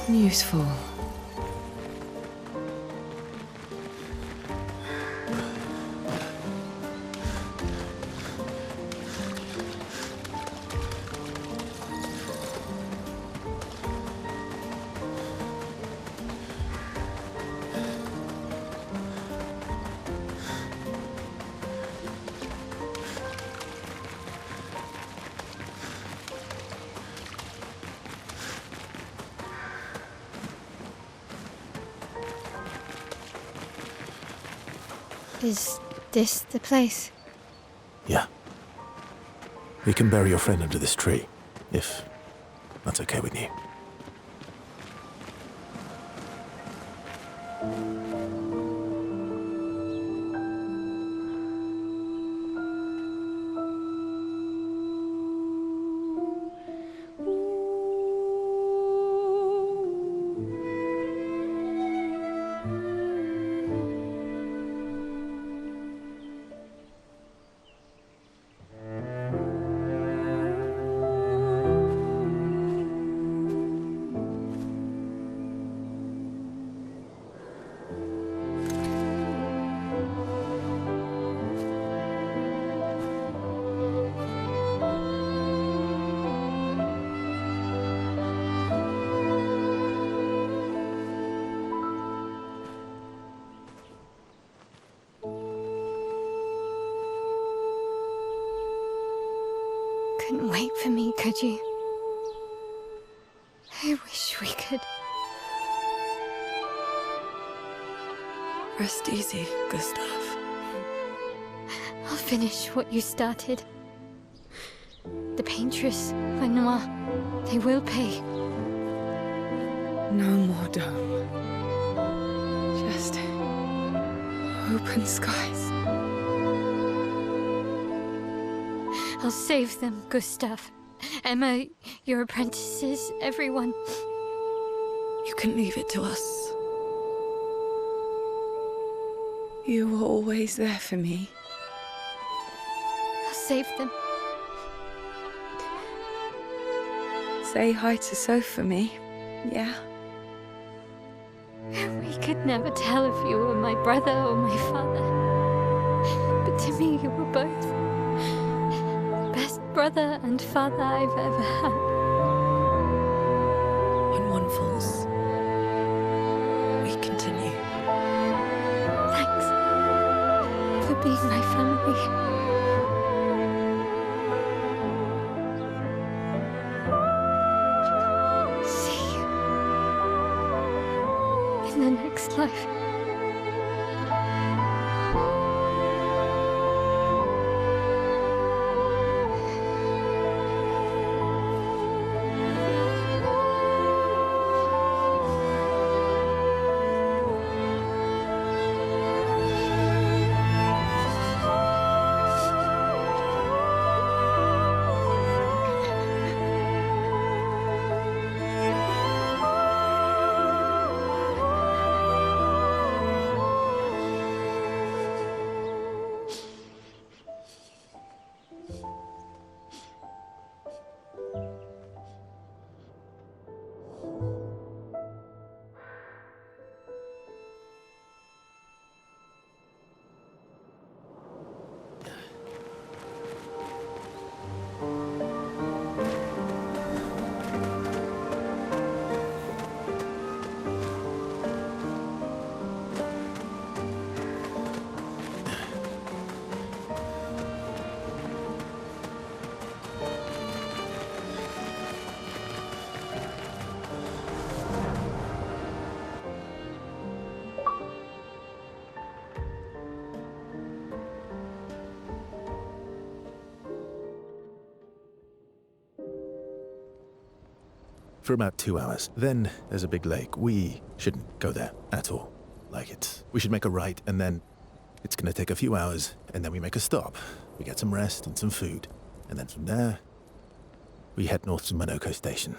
Useful. Is this the place? Yeah. We can bury your friend under this tree, if that's okay with you. Couldn't wait for me, could you? I wish we could. Rest easy, Gustave. I'll finish what you started. The Paintress, Renoir, they will pay. No more dome. Just open skies. I'll save them, Gustave. Emma, your apprentices, everyone. You can leave it to us. You were always there for me. I'll save them. Say hi to Soph for me, yeah? We could never tell if you were my brother or my father. But to me, you were both. Best brother and father I've ever had. When one falls, we continue. Thanks for being my family. See you in the next life. for about 2 hours. Then there's a big lake. We shouldn't go there at all. We should make a right, and then it's gonna take a few hours, and then we make a stop. We get some rest and some food. And then from there, we head north to Monoko Station.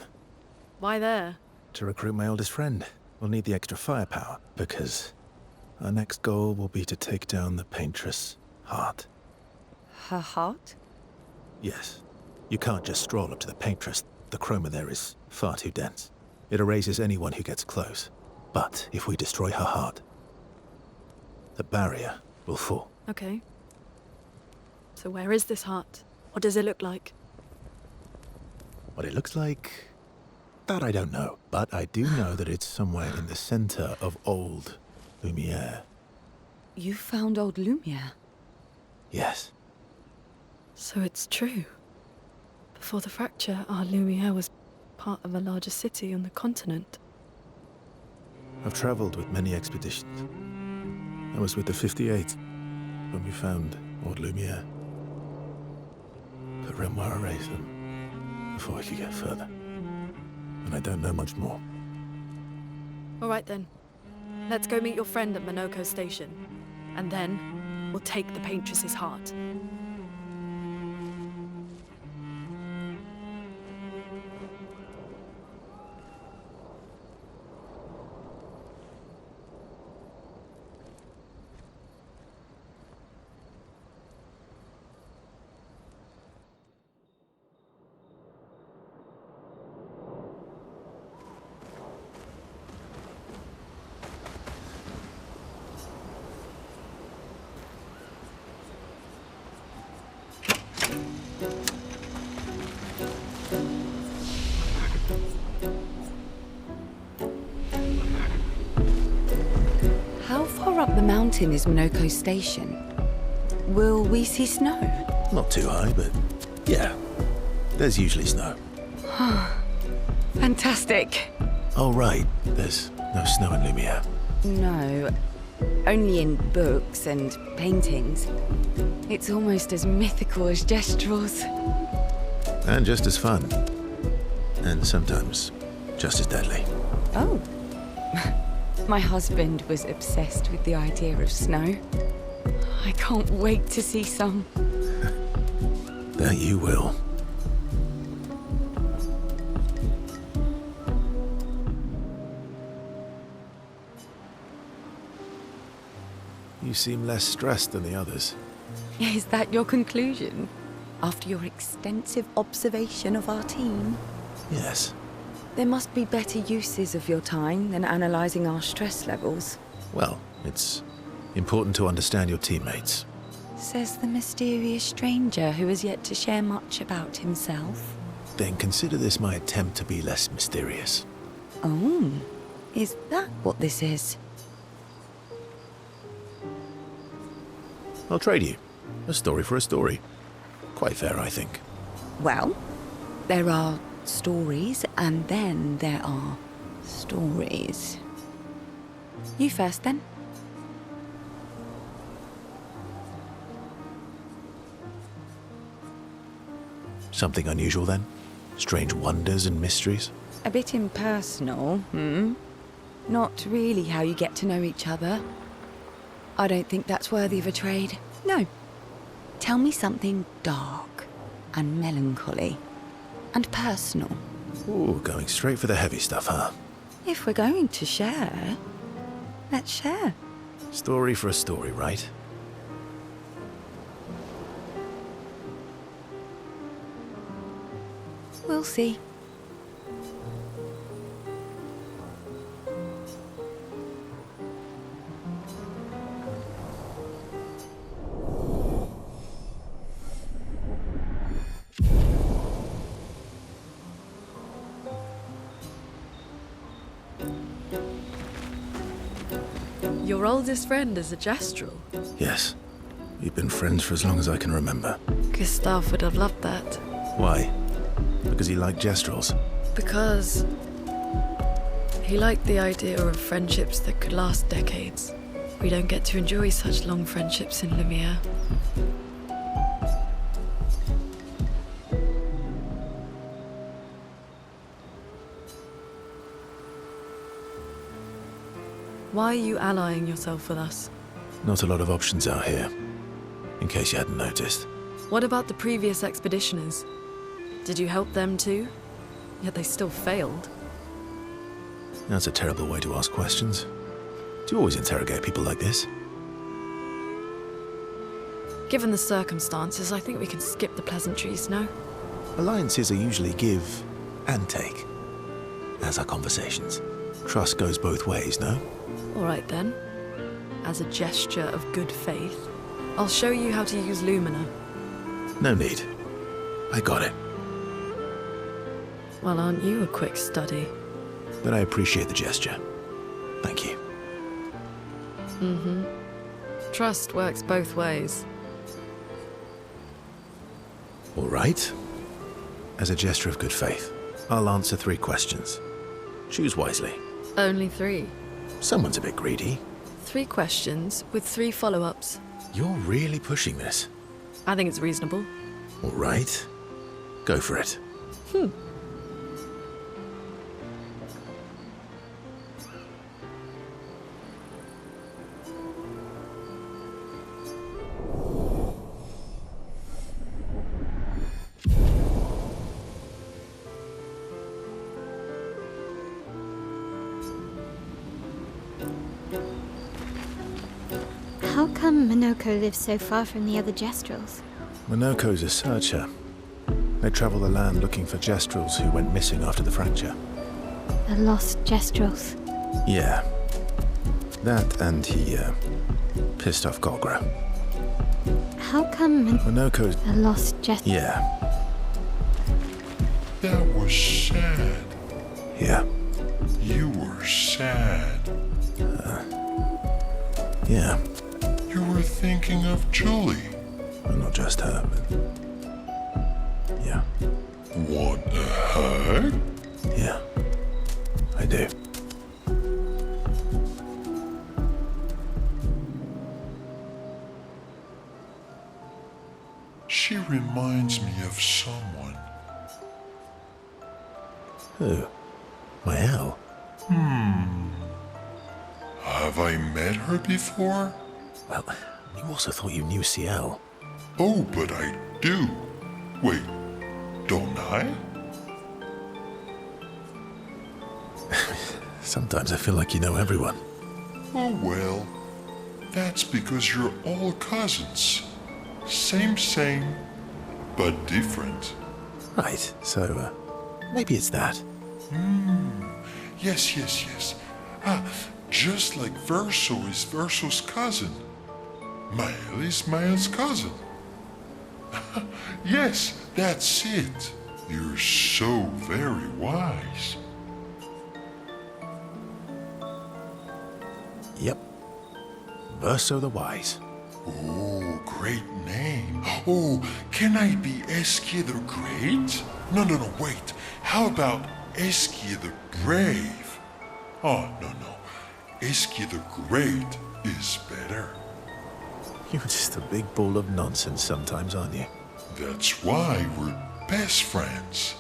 Why there? To recruit my oldest friend. We'll need the extra firepower, because our next goal will be to take down the Paintress heart. Her heart? Yes. You can't just stroll up to the Paintress. The chroma there is far too dense. It erases anyone who gets close. But if we destroy her heart, the barrier will fall. Okay. So where is this heart? What does it look like? What it looks like, that I don't know. But I do know that it's somewhere in the center of old Lumiere. You found old Lumiere? Yes. So it's true. Before the fracture, our Lumiere was part of a larger city on the continent. I've traveled with many expeditions. I was with the 58th when we found old Lumiere. But Renoir erased them before we could get further. And I don't know much more. All right then. Let's go meet your friend at Monoko Station. And then, we'll take the Paintress's heart. How far up the mountain is Monoko Station? Will we see snow? Not too high, but yeah. There's usually snow. Fantastic. Oh, right. There's no snow in Lumiere. No, only in books and paintings. It's almost as mythical as Gestrels. And just as fun. And sometimes just as deadly. Oh. My husband was obsessed with the idea of snow. I can't wait to see some. That you will. You seem less stressed than the others. Is that your conclusion? After your extensive observation of our team? Yes. There must be better uses of your time than analysing our stress levels. Well, it's important to understand your teammates. Says the mysterious stranger who has yet to share much about himself. Then consider this my attempt to be less mysterious. Oh, is that what this is? I'll trade you. A story for a story. Quite fair, I think. Well, there are stories, and then there are stories. You first, then. Something unusual, then? Strange wonders and mysteries? A bit impersonal, Not really how you get to know each other. I don't think that's worthy of a trade. No. Tell me something dark and melancholy and personal. Ooh, going straight for the heavy stuff, huh? If we're going to share, let's share. Story for a story, right? We'll see. Your oldest friend is a Gestrel. Yes. We've been friends for as long as I can remember. Gustave would have loved that. Why? Because he liked Gestrels? Because he liked the idea of friendships that could last decades. We don't get to enjoy such long friendships in Lumiere. Why are you allying yourself with us? Not a lot of options out here, in case you hadn't noticed. What about the previous expeditioners? Did you help them too? Yet they still failed. That's a terrible way to ask questions. Do you always interrogate people like this? Given the circumstances, I think we can skip the pleasantries, no? Alliances are usually give and take, as are conversations. Trust goes both ways, no? All right then. As a gesture of good faith, I'll show you how to use Lumina. No need. I got it. Well, aren't you a quick study? But I appreciate the gesture. Thank you. Mm-hmm. Trust works both ways. All right. As a gesture of good faith, I'll answer 3 questions. Choose wisely. Only 3. Someone's a bit greedy. 3 questions with 3 follow-ups. You're really pushing this. I think it's reasonable. All right. Go for it. How come Minoko lives so far from the other Gestrels? Minoko's a searcher. They travel the land looking for Gestrels who went missing after the fracture. The lost Gestrels. Yeah. That and he, pissed off Golgra. How come Minoko's... the lost Gestrels? Yeah. That was sad. Yeah. You were sad. Yeah. You were thinking of Julie. Well, not just her, but... Yeah. Want a hug? Yeah. I do. She reminds me of someone. Who? My owl? Have I met her before? Well, you also thought you knew CL. Oh, but I do. Wait, don't I? Sometimes I feel like you know everyone. Oh well, that's because you're all cousins. Same, but different. Right, so, maybe it's that. Yes. Just like Verso is Verso's cousin. Mael is Mael's cousin. Yes, that's it. You're so very wise. Yep. Verso the Wise. Oh, great name. Oh, can I be Eskia the Great? No, wait. How about Eskia the Brave? Oh, no. Eskia the Great is better. You're just a big ball of nonsense sometimes, aren't you? That's why we're best friends.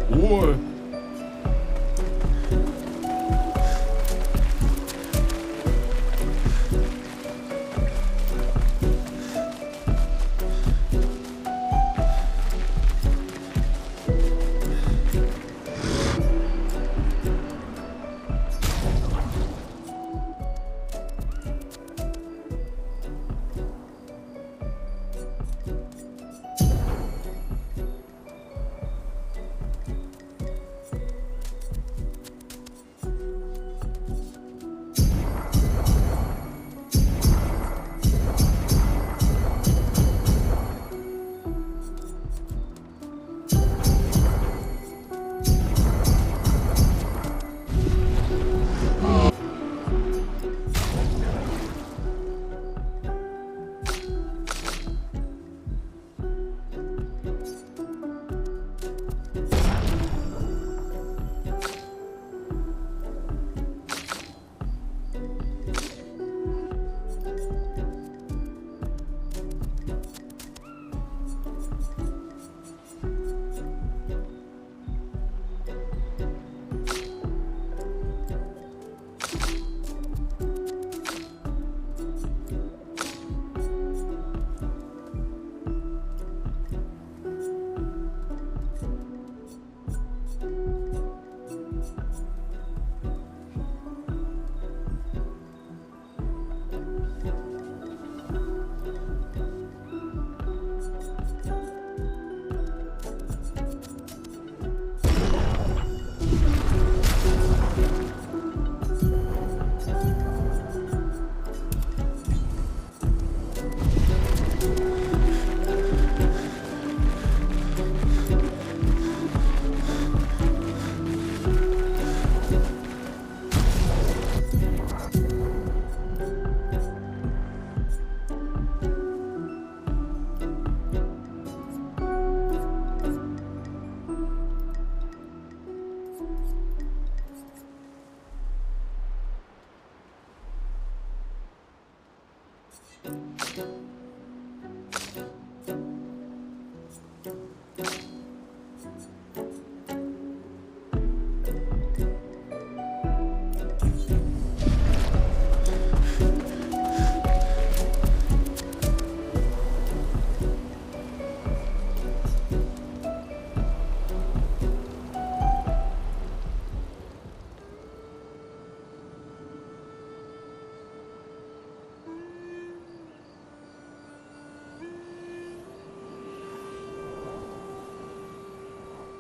Boy.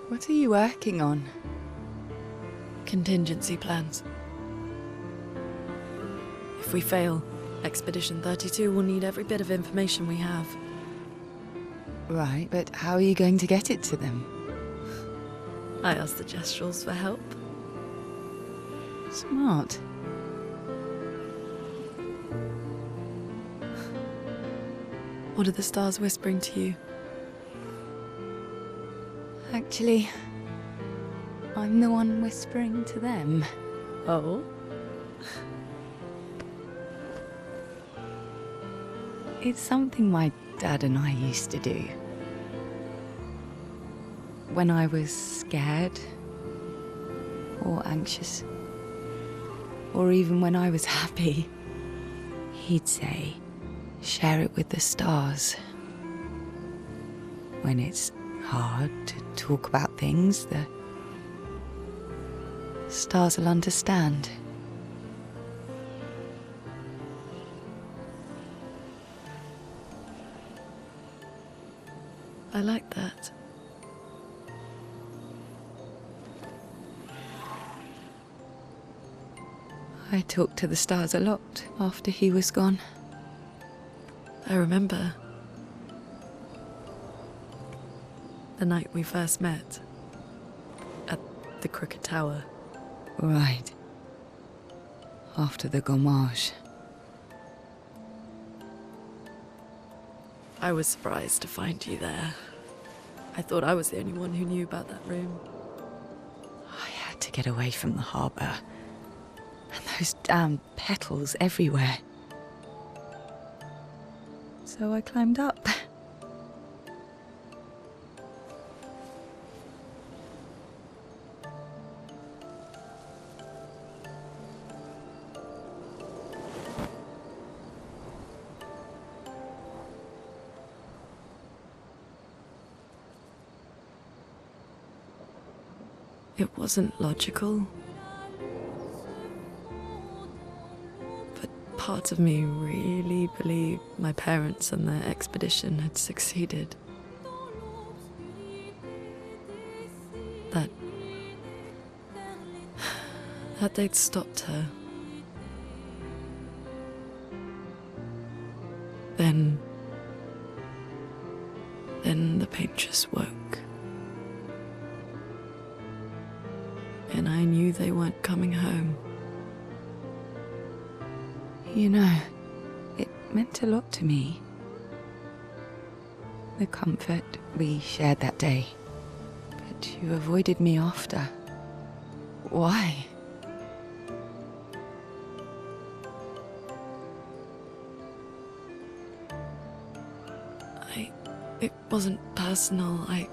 What are you working on? Contingency plans. If we fail, Expedition 32 will need every bit of information we have. Right, but how are you going to get it to them? I asked the Gestrals for help. Smart. What are the stars whispering to you? Actually, I'm the one whispering to them. Oh? It's something my dad and I used to do. When I was scared, or anxious, or even when I was happy, he'd say, share it with the stars. When it's hard to talk about things, the stars will understand. I like that. I talked to the stars a lot after he was gone. I remember the night we first met at the Crooked Tower. Right. After the gommage. I was surprised to find you there. I thought I was the only one who knew about that room. I had to get away from the harbour. And those damn petals everywhere. So I climbed up. It wasn't logical. But part of me really believed my parents and their expedition had succeeded. That they'd stopped her. Then the Paintress woke. And I knew they weren't coming home. You know, it meant a lot to me. The comfort we shared that day. But you avoided me after. Why? It wasn't personal. I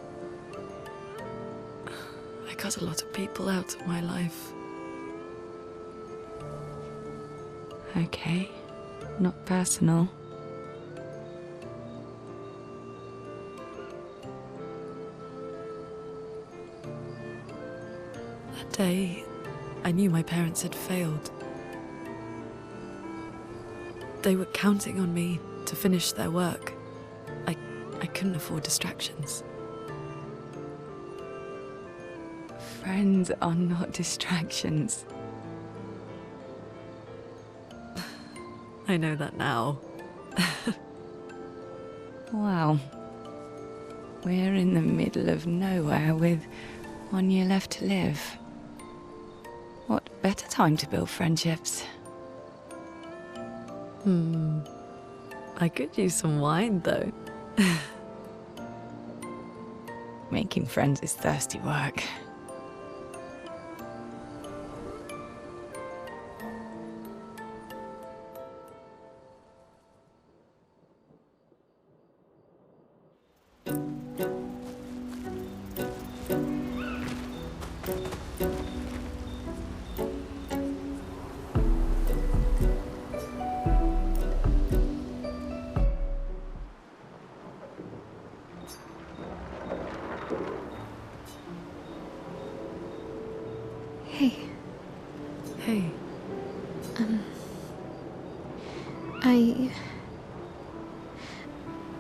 cut a lot of people out of my life. Okay, not personal. That day, I knew my parents had failed. They were counting on me to finish their work. I couldn't afford distractions. Friends are not distractions. I know that now. Wow. We're in the middle of nowhere with 1 year left to live. What better time to build friendships? I could use some wine, though. Making friends is thirsty work. Hey, Hey,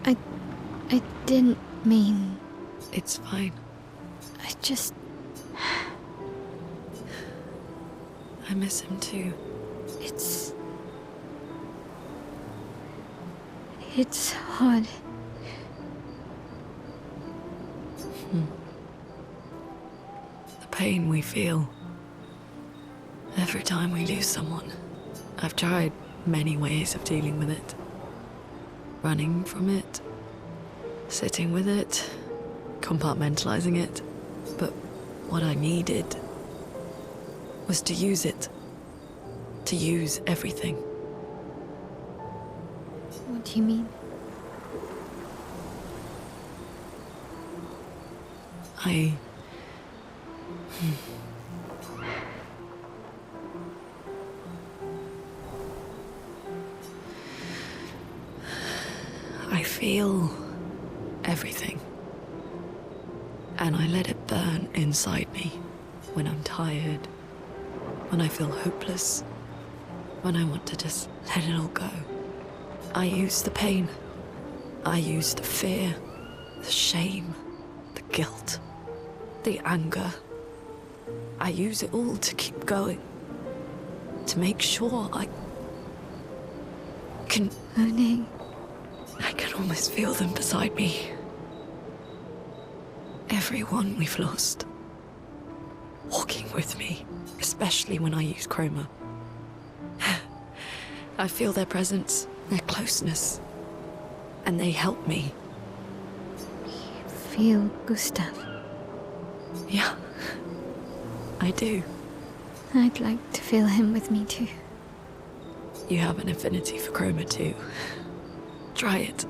I didn't mean... it's fine. I just... I miss him too. It's hard. The pain we feel every time we lose someone. I've tried many ways of dealing with it. Running from it, sitting with it, compartmentalizing it. But what I needed was to use it. To use everything. What do you mean? I feel everything. And I let it burn inside me when I'm tired, when I feel hopeless, when I want to just let it all go. I use the pain. I use the fear, the shame, the guilt, the anger. I use it all to keep going. To make sure I can... Moaning. I can almost feel them beside me. Everyone we've lost. Walking with me, especially when I use chroma. I feel their presence, their closeness, and they help me. You feel Gustave? Yeah, I do. I'd like to feel him with me too. You have an affinity for chroma too. Try it.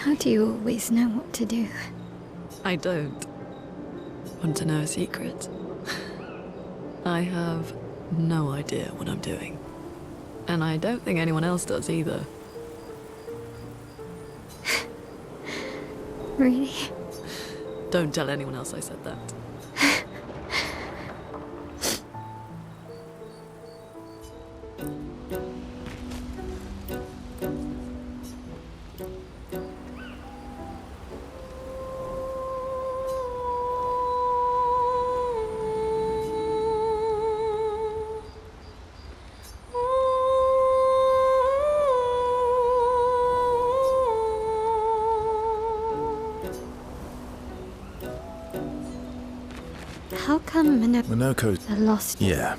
How do you always know what to do? I don't. Want to know a secret? I have no idea what I'm doing. And I don't think anyone else does either. Really? Don't tell anyone else I said that. How come Minoko's... are lost? Yeah.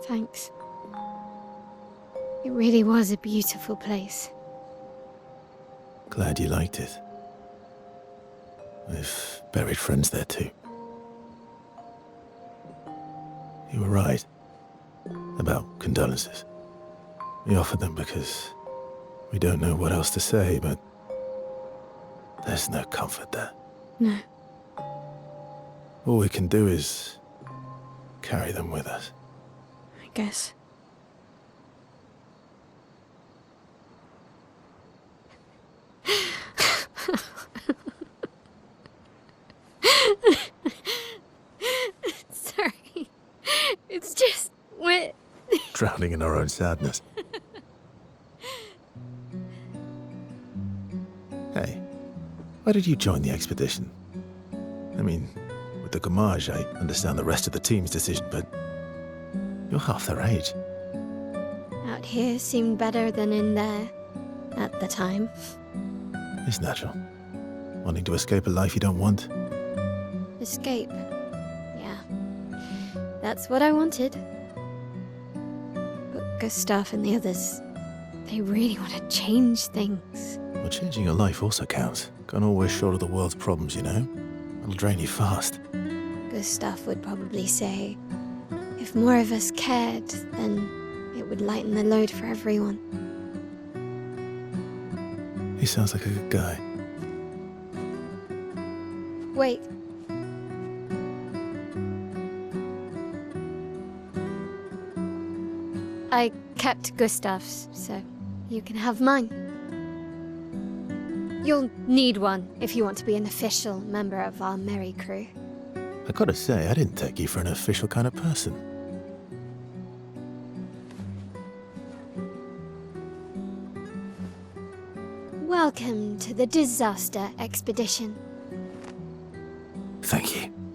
Thanks. It really was a beautiful place. Glad you liked it. We've buried friends there too. You were right about condolences. We offered them because we don't know what else to say, but there's no comfort there. No. All we can do is carry them with us. I guess. Sorry. It's just wet. Drowning in our own sadness. Hey, why did you join the expedition? I mean, with the Gamage, I understand the rest of the team's decision, but you're half their age. Out here seemed better than in there at the time. It's natural. Wanting to escape a life you don't want. Escape. Yeah. That's what I wanted. But Gustave and the others, they really want to change things. Well, changing your life also counts. Can't always shoulder the world's problems, you know? It'll drain you fast. Gustave would probably say, if more of us cared, then it would lighten the load for everyone. He sounds like a good guy. Wait. I kept Gustave's, so you can have mine. You'll need one if you want to be an official member of our merry crew. I gotta say, I didn't take you for an official kind of person. Welcome to the disaster expedition. Thank you.